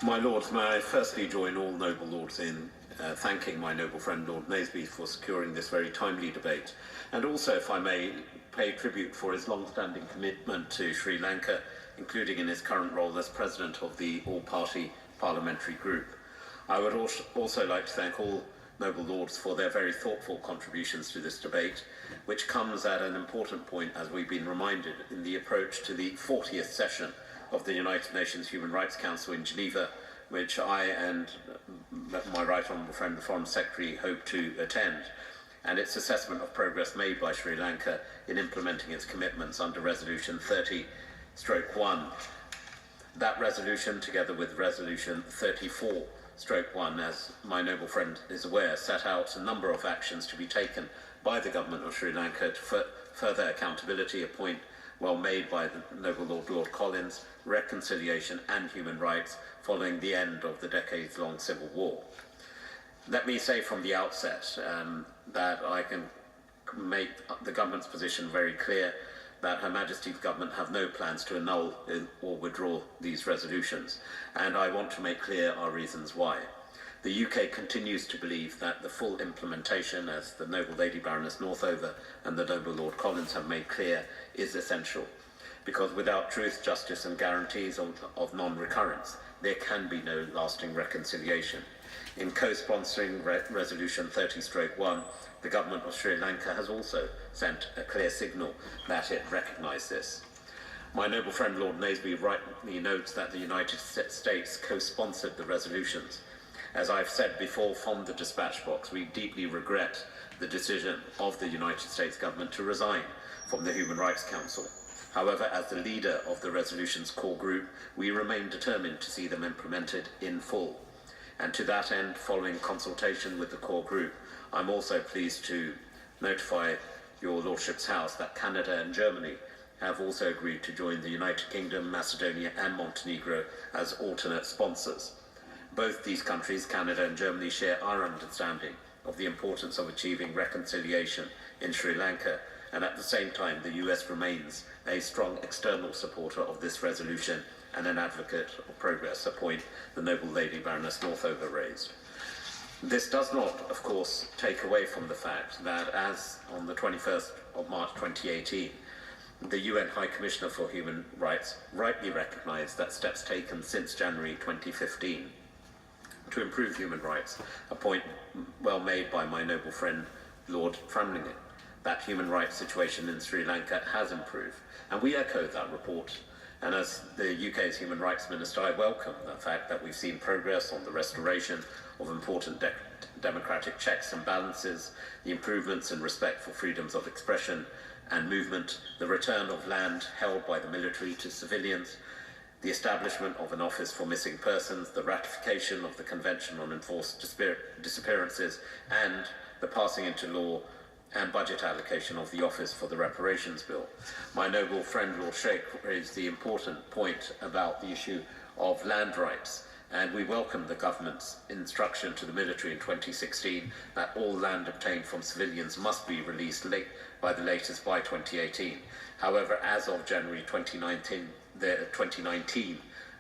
My Lords, may I firstly join all noble lords in thanking my noble friend Lord Naseby for securing this very timely debate, and also, if I may, pay tribute for his long-standing commitment to Sri Lanka, including in his current role as President of the All-Party Parliamentary Group. I would also like to thank all noble lords for their very thoughtful contributions to this debate, which comes at an important point, as we've been reminded, in the approach to the 40th session of the United Nations Human Rights Council in Geneva, which I and my right honourable friend, the Foreign Secretary, hope to attend, and its assessment of progress made by Sri Lanka in implementing its commitments under Resolution 30/1. That resolution, together with Resolution 34/1, as my noble friend is aware, set out a number of actions to be taken by the government of Sri Lanka to further accountability, a point well made by the noble Lord Collins, reconciliation and human rights following the end of the decades-long civil war. Let me say from the outset that I can make the government's position very clear that Her Majesty's government have no plans to annul or withdraw these resolutions, and I want to make clear our reasons why. The UK continues to believe that the full implementation, as the noble Lady Baroness Northover and the noble Lord Collins have made clear, is essential, because without truth, justice and guarantees of non-recurrence, there can be no lasting reconciliation. In co-sponsoring Resolution 30/1, the government of Sri Lanka has also sent a clear signal that it recognised this. My noble friend Lord Naseby rightly notes that the United States co-sponsored the resolutions. As I've said before from the dispatch box, we deeply regret the decision of the United States government to resign from the Human Rights Council. However, as the leader of the resolution's core group, we remain determined to see them implemented in full. And to that end, following consultation with the core group, I'm also pleased to notify your Lordship's House that Canada and Germany have also agreed to join the United Kingdom, Macedonia and Montenegro as alternate sponsors. Both these countries, Canada and Germany, share our understanding of the importance of achieving reconciliation in Sri Lanka, and at the same time the US remains a strong external supporter of this resolution and an advocate of progress, a point the noble Lady Baroness Northover raised. This does not, of course, take away from the fact that, as on the 21st of March 2018, the UN High Commissioner for Human Rights rightly recognised that steps taken since January 2015 to improve human rights, a point well made by my noble friend Lord Framlingham, that human rights situation in Sri Lanka has improved. And we echo that report. And as the UK's Human Rights Minister, I welcome the fact that we've seen progress on the restoration of important democratic checks and balances, the improvements in respect for freedoms of expression and movement, the return of land held by the military to civilians, the establishment of an office for missing persons, the ratification of the Convention on Enforced Disappearances, and the passing into law and budget allocation of the Office for the Reparations Bill. My noble friend Lord Sheikh raised the important point about the issue of land rights, and we welcome the government's instruction to the military in 2016 that all land obtained from civilians must be released by the latest by 2018. However, as of January 2019,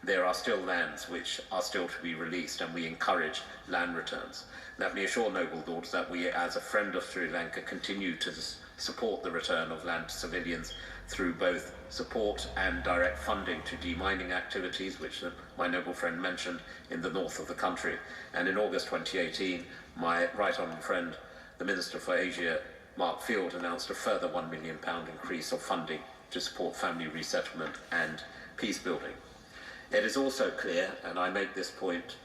there are still lands which are still to be released, and we encourage land returns. Let me assure noble lords that we, as a friend of Sri Lanka, continue to support the return of land to civilians through both support and direct funding to demining activities, which my noble friend mentioned, in the north of the country. And in August 2018, my right honourable friend, the Minister for Asia, Mark Field, announced a further £1 million increase of funding to support family resettlement and peace building. It is also clear, and I make this point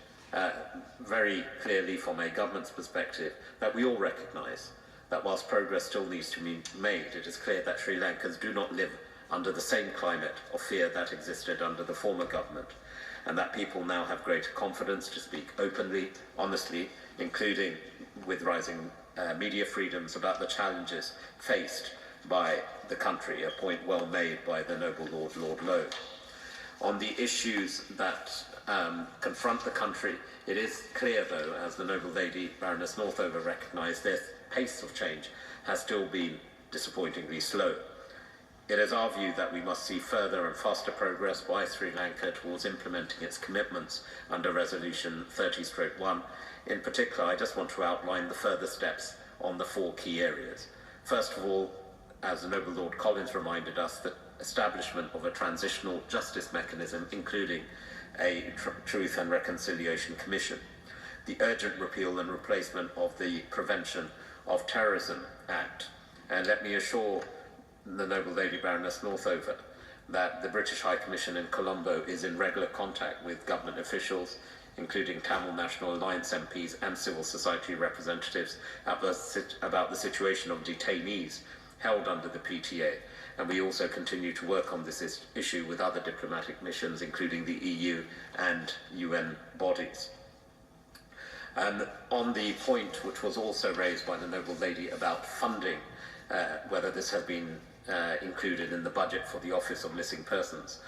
very clearly from a government's perspective, that we all recognise that whilst progress still needs to be made, it is clear that Sri Lankans do not live under the same climate of fear that existed under the former government, and that people now have greater confidence to speak openly, honestly, including with rising media freedoms, about the challenges faced by the country, a point well made by the noble Lord Lowe. On the issues that confront the country, it is clear, though, as the noble Lady Baroness Northover recognised, their pace of change has still been disappointingly slow. It is our view that we must see further and faster progress by Sri Lanka towards implementing its commitments under Resolution 30/1. In particular, I just want to outline the further steps on the 4 key areas. First of all, as the Noble Lord Collins reminded us, the establishment of a transitional justice mechanism, including a Truth and Reconciliation Commission. The urgent repeal and replacement of the Prevention of Terrorism Act. And let me assure the Noble Lady Baroness Northover that the British High Commission in Colombo is in regular contact with government officials, including Tamil National Alliance MPs and civil society representatives, about the situation of detainees held under the PTA. And we also continue to work on this issue with other diplomatic missions, including the EU and UN bodies. And on the point which was also raised by the Noble Lady about funding, whether this has been included in the budget for the Office of Missing Persons.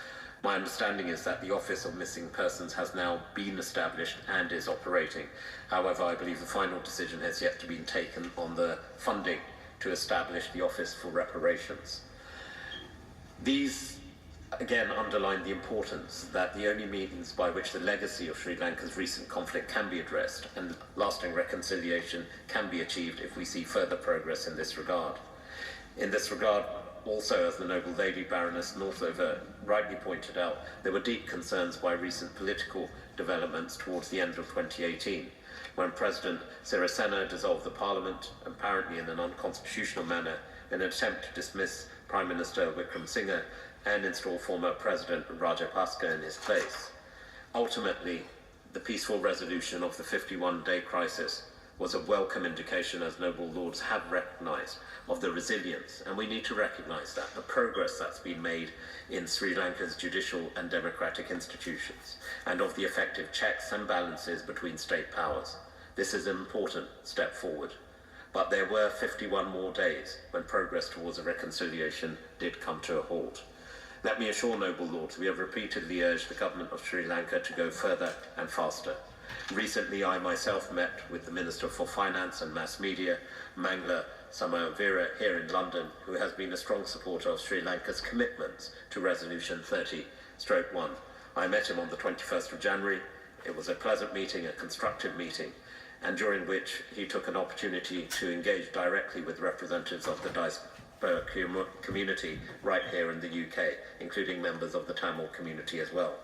My understanding is that the Office of Missing Persons has now been established and is operating. However, I believe the final decision has yet to be taken on the funding to establish the Office for Reparations. These again underline the importance that the only means by which the legacy of Sri Lanka's recent conflict can be addressed and lasting reconciliation can be achieved if we see further progress in this regard. In this regard, also, as the Noble Lady Baroness Northover rightly pointed out, there were deep concerns by recent political developments towards the end of 2018, when President Sirisena dissolved the Parliament, apparently in an unconstitutional manner, in an attempt to dismiss Prime Minister Wickremesinghe and install former President Rajapaksa in his place. Ultimately, the peaceful resolution of the 51-day crisis was a welcome indication, as noble lords have recognised, of the resilience, and we need to recognise that, the progress that's been made in Sri Lanka's judicial and democratic institutions, and of the effective checks and balances between state powers. This is an important step forward. But there were 51 more days when progress towards a reconciliation did come to a halt. Let me assure noble lords, we have repeatedly urged the government of Sri Lanka to go further and faster. Recently, I myself met with the Minister for Finance and Mass Media, Mangla Samavira, here in London, who has been a strong supporter of Sri Lanka's commitments to Resolution 30/1. I met him on the 21st of January. It was a pleasant meeting, a constructive meeting, and during which he took an opportunity to engage directly with representatives of the diaspora community right here in the UK, including members of the Tamil community as well.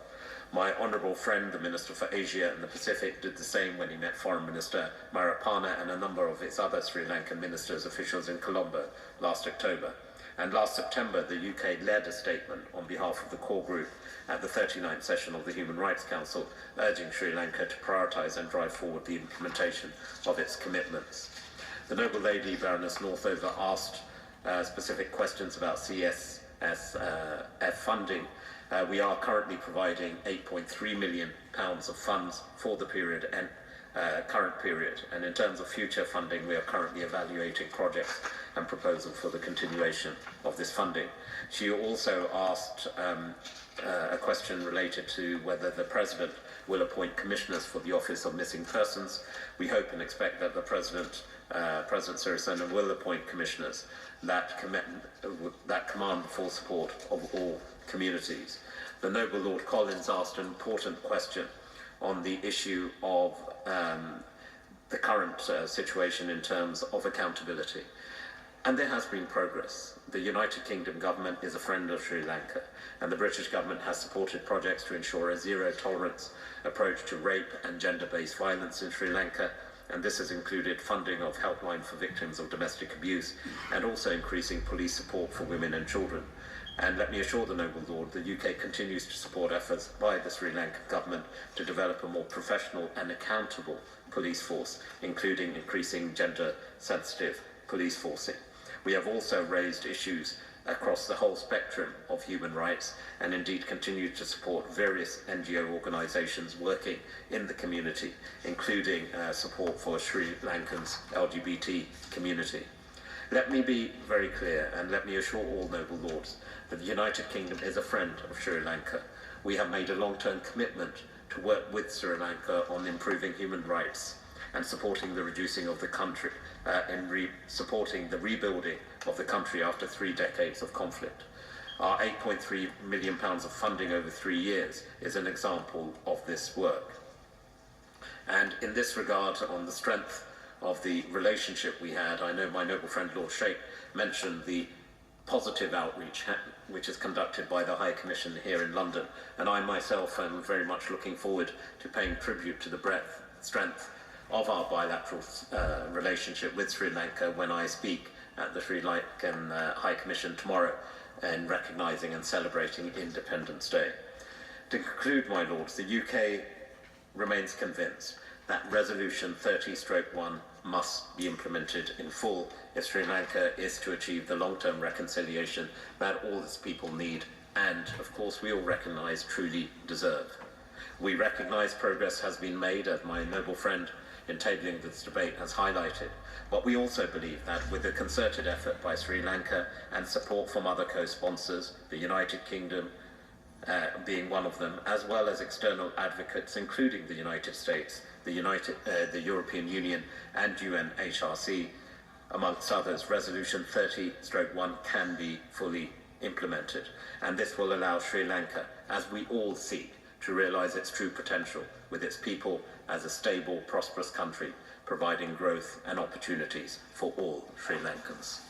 My honourable friend, the Minister for Asia and the Pacific, did the same when he met Foreign Minister Marapana and a number of its other Sri Lankan ministers, officials in Colombo last October. And last September, the UK led a statement on behalf of the core group at the 39th session of the Human Rights Council, urging Sri Lanka to prioritise and drive forward the implementation of its commitments. The Noble Lady Baroness Northover asked specific questions about CSF funding. We are currently providing £8.3 million of funds for the period and current period, and in terms of future funding, we are currently evaluating projects and proposals for the continuation of this funding. She also asked a question related to whether the President will appoint commissioners for the Office of Missing Persons. We hope and expect that the President Sirisena will appoint commissioners that command the full support of all communities. The Noble Lord Collins asked an important question on the issue of the current situation in terms of accountability. And there has been progress. The United Kingdom government is a friend of Sri Lanka, and the British government has supported projects to ensure a zero-tolerance approach to rape and gender-based violence in Sri Lanka, and this has included funding of helpline for victims of domestic abuse and also increasing police support for women and children. And let me assure the Noble Lord, the UK continues to support efforts by the Sri Lankan government to develop a more professional and accountable police force, including increasing gender-sensitive police forcing. We have also raised issues across the whole spectrum of human rights and indeed continue to support various NGO organisations working in the community, including support for Sri Lankan's LGBT community. Let me be very clear, and let me assure all noble lords, that the United Kingdom is a friend of Sri Lanka. We have made a long-term commitment to work with Sri Lanka on improving human rights and supporting the reducing of the country, supporting the rebuilding of the country after 3 decades of conflict. Our £8.3 million of funding over 3 years is an example of this work. And in this regard, on the strength of the relationship we had, I know my noble friend Lord Sheikh mentioned the positive outreach which is conducted by the High Commission here in London, and I myself am very much looking forward to paying tribute to the strength of our bilateral relationship with Sri Lanka when I speak at the Sri Lankan High Commission tomorrow in recognising and celebrating Independence Day. To conclude, my lords, the UK remains convinced that Resolution 30/1 must be implemented in full if Sri Lanka is to achieve the long-term reconciliation that all its people need and, of course, we all recognise truly deserve. We recognise progress has been made, as my noble friend in tabling this debate has highlighted, but we also believe that with a concerted effort by Sri Lanka and support from other co-sponsors, the United Kingdom being one of them, as well as external advocates including the United States, the European Union and UNHRC, amongst others, Resolution 30/1 can be fully implemented. And this will allow Sri Lanka, as we all seek, to realise its true potential with its people as a stable, prosperous country, providing growth and opportunities for all Sri Lankans.